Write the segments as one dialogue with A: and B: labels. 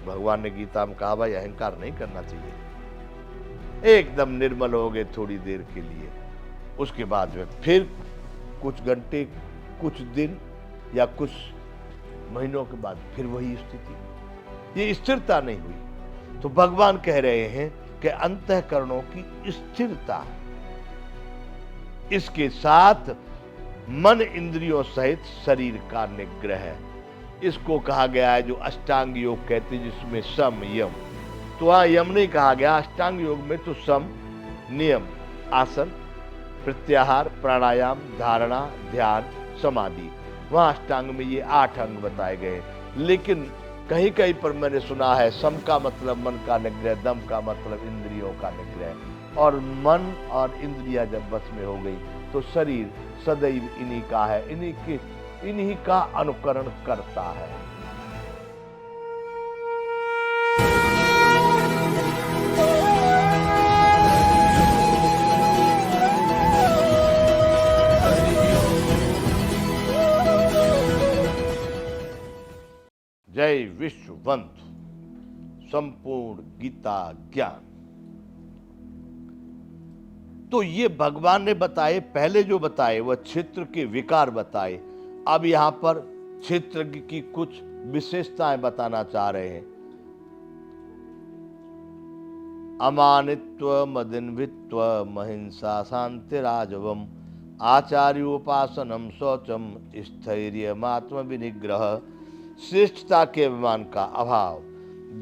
A: भगवान ने गीता में कहा भाई अहंकार नहीं करना चाहिए। एकदम निर्मल हो गए थोड़ी देर के लिए, उसके बाद में फिर कुछ घंटे, कुछ दिन या कुछ महीनों के बाद फिर वही स्थिति, ये स्थिरता नहीं हुई। तो भगवान कह रहे हैं कि अंतःकरणों की स्थिरता, इसके साथ मन इंद्रियों सहित शरीर का निग्रह, इसको कहा गया है जो अष्टांग योग कहते हैं, जिसमें सम यम। तो वहां यम नहीं कहा गया, अष्टांग योग में तो सम, नियम, आसन, प्रत्याहार, प्राणायाम, धारणा, ध्यान, समाधि, वहां अष्टांग में ये 8 अंग बताए गए। लेकिन कहीं कहीं पर मैंने सुना है सम का मतलब मन का निग्रह, दम का मतलब इंद्रियों का निग्रह, और मन और इंद्रिया जब बस में हो गई तो शरीर सदैव इन्हीं का है, इन्हीं का अनुकरण करता है। जय विश्ववंत संपूर्ण गीता ज्ञान। तो ये भगवान ने बताए, पहले जो बताए वह क्षेत्र के विकार बताए। अब यहां पर क्षेत्र की कुछ विशेषताएं बताना चाह रहे हैं। अमानित्व, मदिन्वित्व, महिंसा, शांतिराजवम, आचार्योपासनम, शौचम, स्थैर्यमात्म विनिग्रह, श्रेष्ठता के अभिमान का अभाव,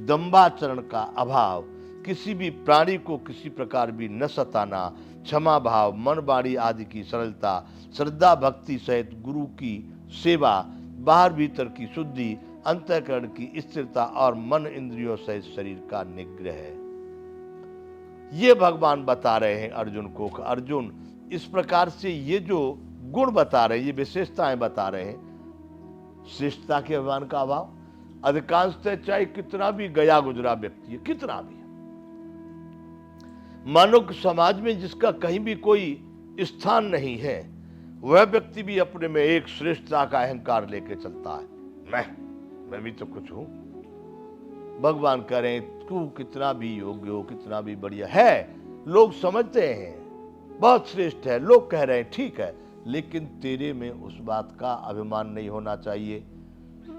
A: दंभाचरण का अभाव, किसी भी प्राणी को किसी प्रकार भी न सताना, क्षमा भाव, मन वाणी आदि की सरलता, श्रद्धा भक्ति सहित गुरु की सेवा, बाहर भीतर की शुद्धि, अंतःकरण की स्थिरता और मन इंद्रियों सहित शरीर का निग्रह। ये भगवान बता रहे हैं अर्जुन को। अर्जुन इस प्रकार से ये जो गुण बता रहे हैं, ये विशेषताएं बता रहे हैं। श्रेष्ठता के अभिमान का अभाव, अधिकांशतः चाहे कितना भी गया गुजरा व्यक्ति है, कितना भी, मानव समाज में जिसका कहीं भी कोई स्थान नहीं है, वह व्यक्ति भी अपने में एक श्रेष्ठता का अहंकार लेके चलता है। मैं भी तो कुछ हूं। भगवान कह रहे हैं तू कितना भी योग्य हो, कितना भी बढ़िया है, लोग समझते हैं बहुत श्रेष्ठ है, लोग कह रहे हैं ठीक है, लेकिन तेरे में उस बात का अभिमान नहीं होना चाहिए।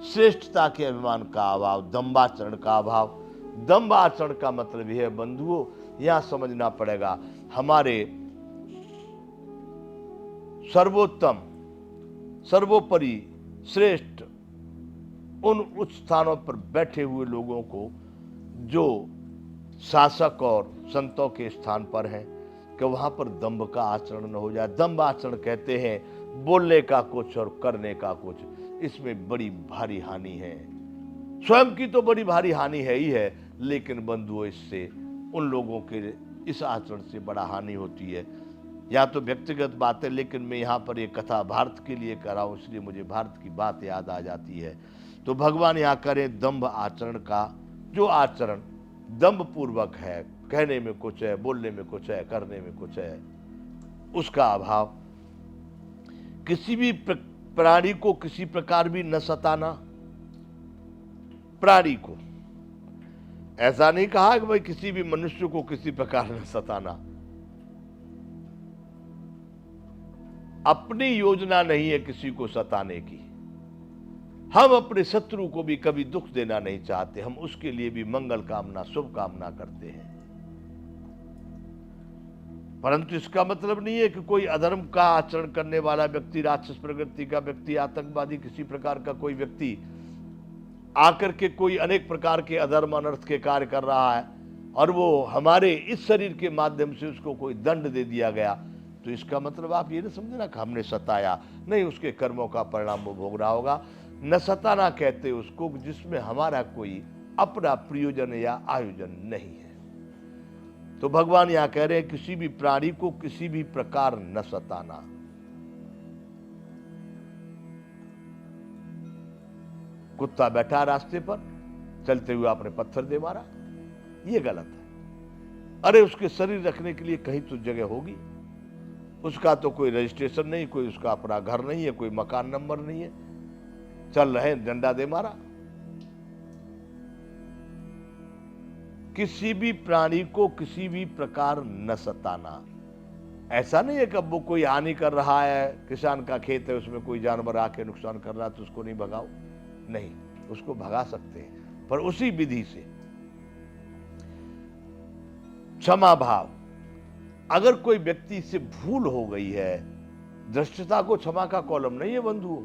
A: श्रेष्ठता के अभिमान का अभाव, दंभाचरण का अभाव। दंभाचरण का मतलब यह है बंधुओं, यहां समझना पड़ेगा, हमारे सर्वोत्तम, सर्वोपरि, श्रेष्ठ उन उच्च स्थानों पर बैठे हुए लोगों को जो शासक और संतों के स्थान पर हैं, कि वहां पर दंभ का आचरण न हो जाए। दंभ आचरण कहते हैं बोलने का कुछ और करने का कुछ, इसमें बड़ी भारी हानि है। स्वयं की तो बड़ी भारी हानि है ही है, लेकिन बंधुओं इससे उन लोगों के इस आचरण से बड़ा हानि होती है। या तो व्यक्तिगत बात है, लेकिन मैं यहाँ पर ये कथा भारत के लिए कर रहा हूँ, इसलिए मुझे भारत की बात याद आ जाती है। तो भगवान यहाँ करें दंभ आचरण का, जो आचरण दंभ पूर्वक है, कहने में कुछ है, बोलने में कुछ है, करने में कुछ है, उसका अभाव। किसी भी प्राणी को किसी प्रकार भी न सताना। प्राणी को ऐसा नहीं कहा कि भाई किसी भी मनुष्य को किसी प्रकार न सताना। अपनी योजना नहीं है किसी को सताने की। हम अपने शत्रु को भी कभी दुख देना नहीं चाहते, हम उसके लिए भी मंगल कामना, शुभ कामना करते हैं। परंतु इसका मतलब नहीं है कि कोई अधर्म का आचरण करने वाला व्यक्ति, राक्षस प्रवृत्ति का व्यक्ति, आतंकवादी, किसी प्रकार का कोई व्यक्ति आकर के कोई अनेक प्रकार के अधर्म अनर्थ के कार्य कर रहा है और वो हमारे इस शरीर के माध्यम से उसको कोई दंड दे दिया गया, तो इसका मतलब आप ये ना समझना कि हमने सताया, नहीं, उसके कर्मों का परिणाम वो भोग रहा होगा। न सताना कहते उसको जिसमें हमारा कोई अपना प्रयोजन या आयोजन नहीं है। तो भगवान यहां कह रहे हैं किसी भी प्राणी को किसी भी प्रकार न सताना। कुत्ता बैठा रास्ते पर, चलते हुए आपने पत्थर दे मारा, ये गलत है। अरे उसके शरीर रखने के लिए कहीं तो जगह होगी, उसका तो कोई रजिस्ट्रेशन नहीं, कोई उसका अपना घर नहीं है, कोई मकान नंबर नहीं है, चल रहे डंडा दे मारा। किसी भी प्राणी को किसी भी प्रकार न सताना। ऐसा नहीं है कि अब वो कोई हानि कर रहा है, किसान का खेत है, उसमें कोई जानवर आके नुकसान कर रहा है तो उसको नहीं भगाओ, नहीं, उसको भगा सकते हैं, पर उसी विधि से। क्षमा भाव, अगर कोई व्यक्ति से भूल हो गई है, दृष्टता को क्षमा का कॉलम नहीं है बंधुओं,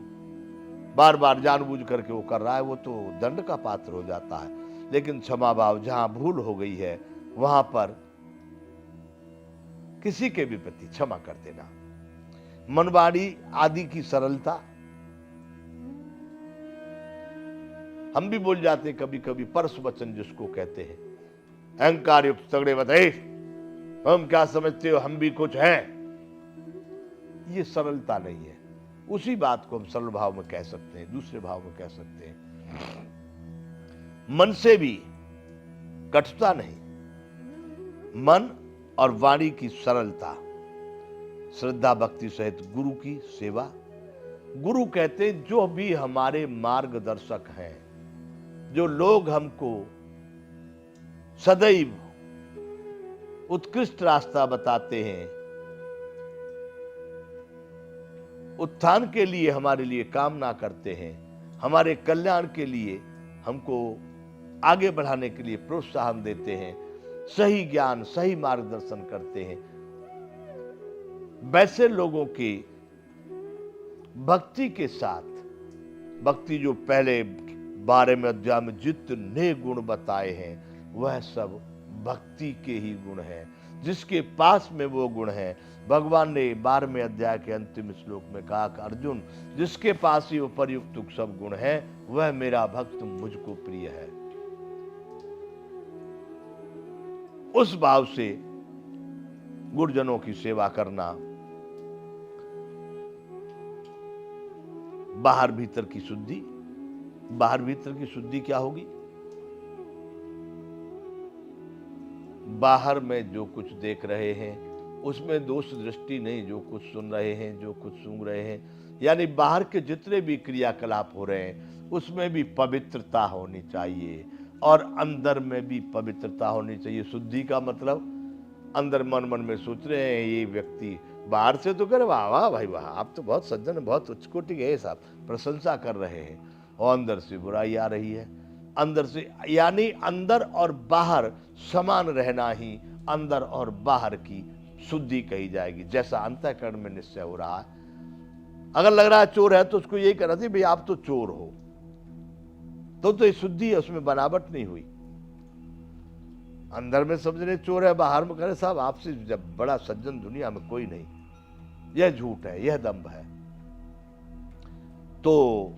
A: बार बार जानबूझ करके वो कर रहा है, वो तो दंड का पात्र हो जाता है। लेकिन क्षमा भाव, जहां भूल हो गई है वहां पर किसी के भी प्रति क्षमा कर देना। मनवाड़ी आदि की सरलता, हम भी बोल जाते हैं कभी कभी परस वचन जिसको कहते हैं, अहंकार युक्त तगड़े बताए, हम क्या समझते हो, हम भी कुछ हैं, ये सरलता नहीं है। उसी बात को हम सरल भाव में कह सकते हैं, दूसरे भाव में कह सकते हैं। मन से भी कटुता नहीं, मन और वाणी की सरलता, श्रद्धा भक्ति सहित गुरु की सेवा। गुरु कहते हैं जो भी हमारे मार्गदर्शक हैं, जो लोग हमको सदैव उत्कृष्ट रास्ता बताते हैं, उत्थान के लिए हमारे लिए कामना करते हैं, हमारे कल्याण के लिए हमको आगे बढ़ाने के लिए प्रोत्साहन देते हैं, सही ज्ञान सही मार्गदर्शन करते हैं, वैसे लोगों की भक्ति के साथ, भक्ति जो पहले 12वें अध्याय में जितने गुण बताए हैं वह सब भक्ति के ही गुण हैं। जिसके पास में वो गुण है, भगवान ने 12वें अध्याय के अंतिम श्लोक में कहा कि अर्जुन, जिसके पास ही उपर्युक्त सब गुण है वह मेरा भक्त मुझको प्रिय है। उस भाव से गुरुजनों की सेवा करना, बाहर भीतर की शुद्धि। बाहर भीतर की शुद्धि क्या होगी? बाहर में जो कुछ देख रहे हैं उसमें दोष दृष्टि नहीं, जो कुछ सुन रहे हैं, जो कुछ सूंघ रहे हैं, यानी बाहर के जितने भी क्रियाकलाप हो रहे हैं उसमें भी पवित्रता होनी चाहिए और अंदर में भी पवित्रता होनी चाहिए। शुद्धि का मतलब अंदर मन मन में सोच रहे हैं ये व्यक्ति, बाहर से तो कर वाह वाह भाई वाह, आप तो बहुत सज्जन, बहुत उच्च कोटि के साहब, प्रशंसा कर रहे हैं, और अंदर से बुराई आ रही है। अंदर से, यानी अंदर और बाहर समान रहना ही अंदर और बाहर की शुद्धि कही जाएगी। जैसा अंतःकरण में निश्चय हो रहा है, अगर लग रहा है चोर है तो उसको यही कहना चाहिए भाई आप तो चोर हो, तो ये शुद्धि है, उसमें बनावट नहीं हुई। अंदर में समझ रहे चोर है, बाहर में कह साहब आपसे जब बड़ा सज्जन दुनिया में कोई नहीं, यह झूठ है, यह दंभ है। तो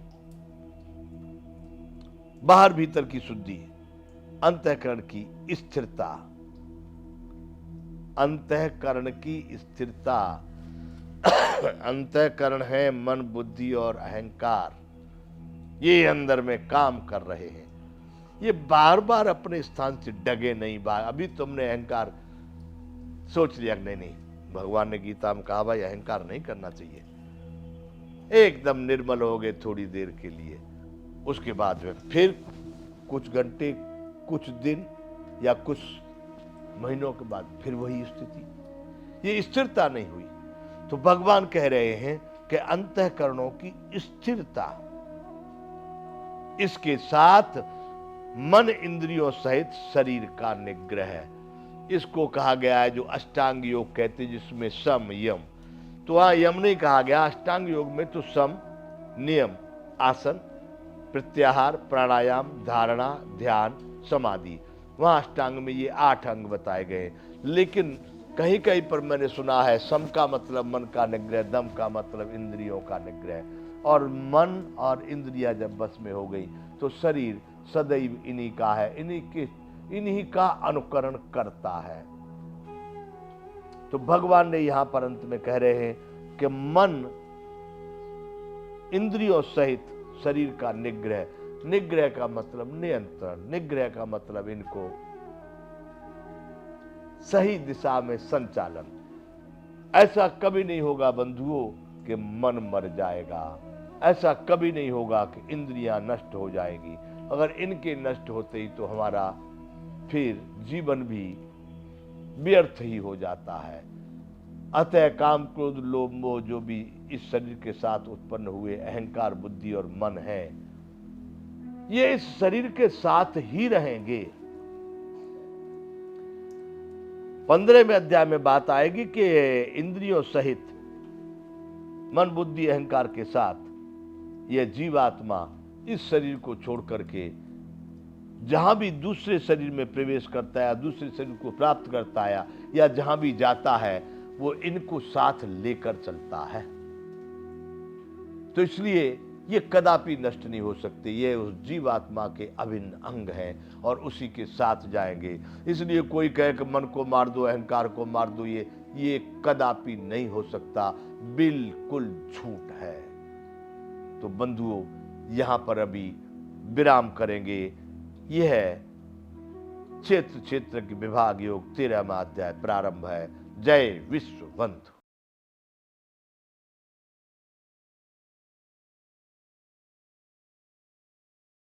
A: बाहर भीतर की शुद्धि, अंतःकरण की स्थिरता, अंतःकरण की स्थिरता। अंतःकरण है मन बुद्धि और अहंकार, ये अंदर में काम कर रहे हैं, ये बार बार अपने स्थान से डगे नहीं। अभी तुमने अहंकार सोच लिया, नहीं नहीं, भगवान ने गीता में कहा भाई अहंकार नहीं करना चाहिए, एकदम निर्मल हो गए थोड़ी देर के लिए, उसके बाद में फिर कुछ घंटे, कुछ दिन या कुछ महीनों के बाद फिर वही स्थिति, ये स्थिरता नहीं हुई। तो भगवान कह रहे हैं कि अंतःकरणों की स्थिरता, इसके साथ मन इंद्रियों सहित शरीर का निग्रह, इसको कहा गया है जो अष्टांग योग कहते हैं, जिसमें सम यम। तो वहां यम नहीं कहा गया, अष्टांग योग में तो सम, नियम, आसन, प्रत्याहार, प्राणायाम, धारणा, ध्यान, समाधि, वहां अष्टांग में ये 8 अंग बताए गए। लेकिन कहीं कहीं पर मैंने सुना है सम का मतलब मन का निग्रह, दम का मतलब इंद्रियों का निग्रह, और मन और इंद्रियां जब बस में हो गई तो शरीर सदैव इन्हीं का है, इन्हीं का अनुकरण करता है। तो भगवान ने यहां पर अंत में कह रहे हैं कि मन इंद्रियों सहित शरीर का निग्रह, निग्रह का मतलब नियंत्रण, निग्रह का मतलब इनको सही दिशा में संचालन। ऐसा कभी नहीं होगा बंधुओं कि मन मर जाएगा, ऐसा कभी नहीं होगा कि इंद्रियां नष्ट हो जाएंगी। अगर इनके नष्ट होते ही तो हमारा फिर जीवन भी व्यर्थ ही हो जाता है। अतः काम क्रोध लोभ मोह जो भी इस शरीर के साथ उत्पन्न हुए अहंकार बुद्धि और मन है, ये इस शरीर के साथ ही रहेंगे। 15वें अध्याय में बात आएगी कि इंद्रियों सहित मन बुद्धि अहंकार के साथ यह जीवात्मा इस शरीर को छोड़ करके जहां भी दूसरे शरीर में प्रवेश करता है, दूसरे शरीर को प्राप्त करता है या जहां भी जाता है, वो इनको साथ लेकर चलता है। तो इसलिए ये कदापि नष्ट नहीं हो सकते, ये उस जीवात्मा के अभिन्न अंग हैं और उसी के साथ जाएंगे। इसलिए कोई कहे कि मन को मार दो, अहंकार को मार दो, ये कदापि नहीं हो सकता, बिल्कुल झूठ है। तो बंधुओं, यहां पर अभी विराम करेंगे। यह है क्षेत्र क्षेत्र की विभाग योग 13वां अध्याय प्रारंभ है। जय विश्व बंधु।